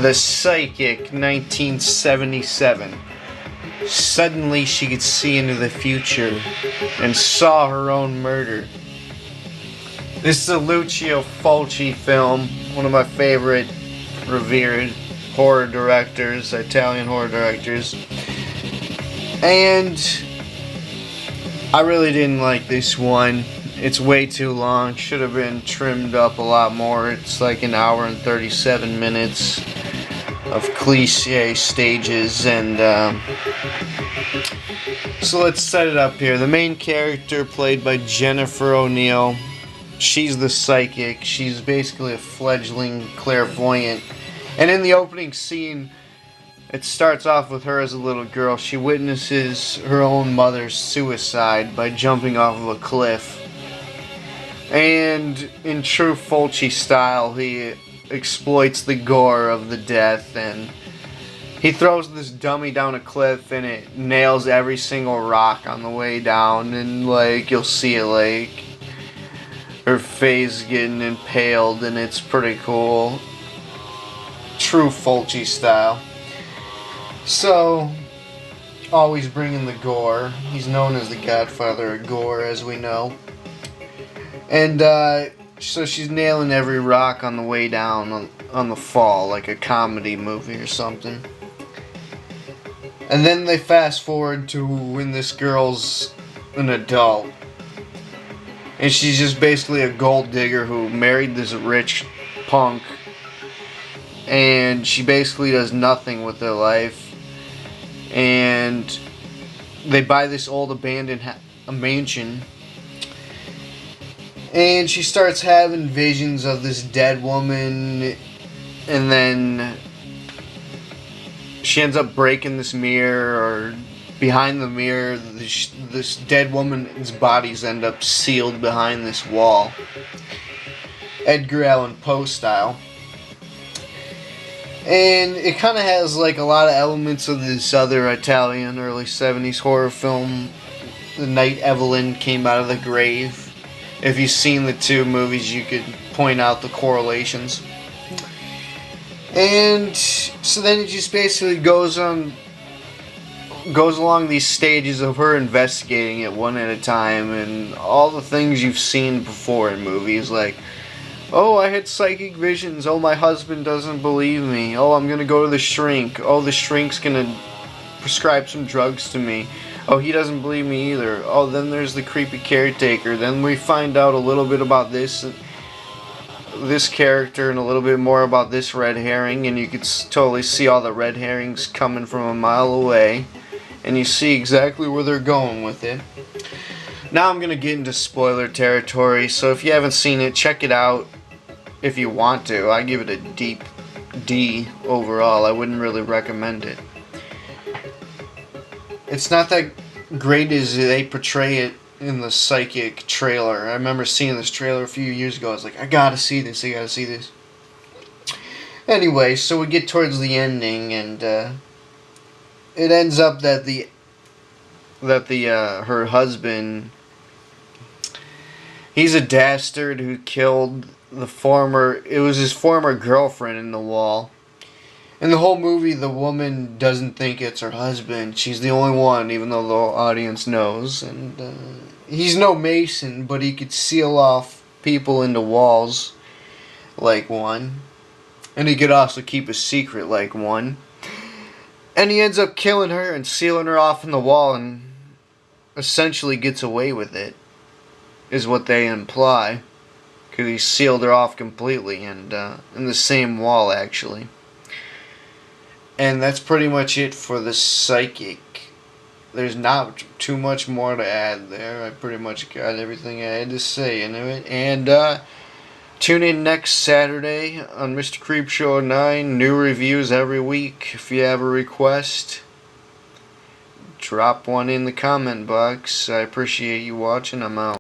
The Psychic, 1977. Suddenly she could see into the future and saw her own murder. This is a Lucio Fulci film, one of my favorite revered horror directors, Italian horror directors. And I really didn't like this one. It's way too long. Should have been trimmed up a lot more. It's like an hour and 37 minutes of cliche stages. And so let's set it up here. The main character, played by Jennifer O'Neill, she's the psychic. She's basically a fledgling clairvoyant. And in the opening scene, it starts off with her as a little girl. She witnesses her own mother's suicide by jumping off of a cliff. And in true Fulci style, he exploits the gore of the death, and he throws this dummy down a cliff, and it nails every single rock on the way down, and like you'll see it, like her face getting impaled, and it's pretty cool. True Fulci style. So, always bringing the gore. He's known as the godfather of gore, as we know. And so she's nailing every rock on the way down on the fall, like a comedy movie or something. And then they fast forward to when this girl's an adult. And she's just basically a gold digger who married this rich punk. And she basically does nothing with her life. And they buy this old abandoned mansion. And she starts having visions of this dead woman. And then she ends up breaking this mirror. Or behind the mirror, this dead woman's bodies end up sealed behind this wall. Edgar Allan Poe style. And it kind of has like a lot of elements of this other Italian early 70s horror film, The Night Evelyn Came Out of the Grave. If you've seen the two movies, you could point out the correlations. And so then it just basically goes along these stages of her investigating it one at a time, and all the things you've seen before in movies, like, oh, I had psychic visions. Oh, my husband doesn't believe me. Oh, I'm going to go to the shrink. Oh, the shrink's going to prescribe some drugs to me. Oh, he doesn't believe me either. Oh, then there's the creepy caretaker. Then we find out a little bit about this character and a little bit more about this red herring, and you could totally see all the red herrings coming from a mile away, and you see exactly where they're going with it. Now I'm going to get into spoiler territory, so if you haven't seen it, check it out if you want to. I give it a deep D overall. I wouldn't really recommend it. It's not that great as they portray it in the Psychic trailer. I remember seeing this trailer a few years ago. I was like, I gotta see this, I gotta see this. Anyway, so we get towards the ending, and it ends up that her husband, he's a dastard who killed it was his former girlfriend in the wall. In the whole movie, the woman doesn't think it's her husband. She's the only one, even though the audience knows. And he's no Mason, but he could seal off people into walls like one. And he could also keep a secret like one. And he ends up killing her and sealing her off in the wall, and essentially gets away with it, is what they imply. Because he sealed her off completely, and in the same wall, actually. And that's pretty much it for the Psychic. There's not too much more to add there. I pretty much got everything I had to say into it. And tune in next Saturday on Mr. Creepshow 9. New reviews every week. If you have a request, drop one in the comment box. I appreciate you watching. I'm out.